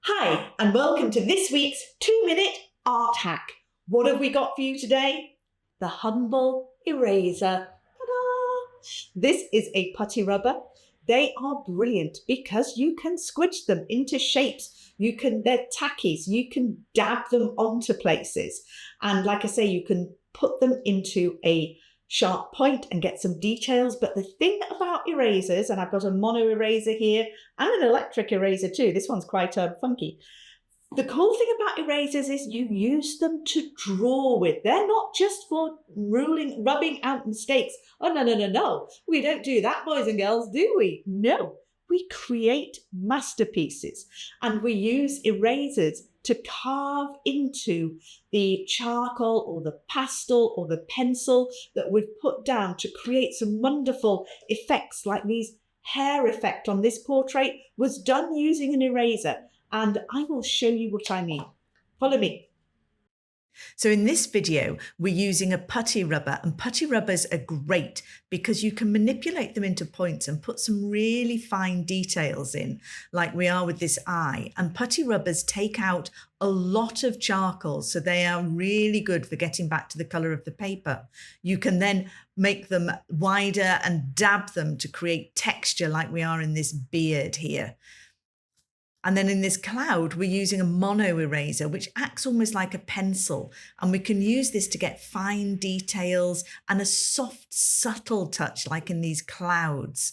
Hi, and welcome to this week's 2-minute art hack. What have we got for you today? The humble eraser. Ta-da! This is a putty rubber. They are brilliant because you can squidge them into shapes. They're tacky, so you can dab them onto places. And like I say, you can put them into a sharp point and get some details. But the thing about erasers, and I've got a mono eraser here and an electric eraser too. This one's quite funky. The cool thing about erasers is you use them to draw with. They're not just for rubbing out mistakes. Oh, no. We don't do that, boys and girls, do we? No. We create masterpieces and we use erasers to carve into the charcoal or the pastel or the pencil that we've put down to create some wonderful effects like these hair effect on this portrait was done using an eraser. And I will show you what I mean. Follow me. So in this video, we're using a putty rubber, and putty rubbers are great because you can manipulate them into points and put some really fine details in, like we are with this eye. And putty rubbers take out a lot of charcoal, so they are really good for getting back to the color of the paper. You can then make them wider and dab them to create texture like we are in this beard here. And then in this cloud, we're using a mono eraser, which acts almost like a pencil. And we can use this to get fine details and a soft, subtle touch, like in these clouds.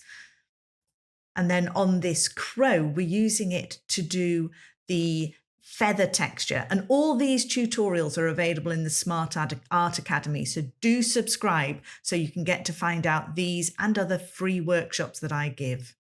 And then on this crow, we're using it to do the feather texture. And all these tutorials are available in the Smart Art Academy. So do subscribe so you can get to find out these and other free workshops that I give.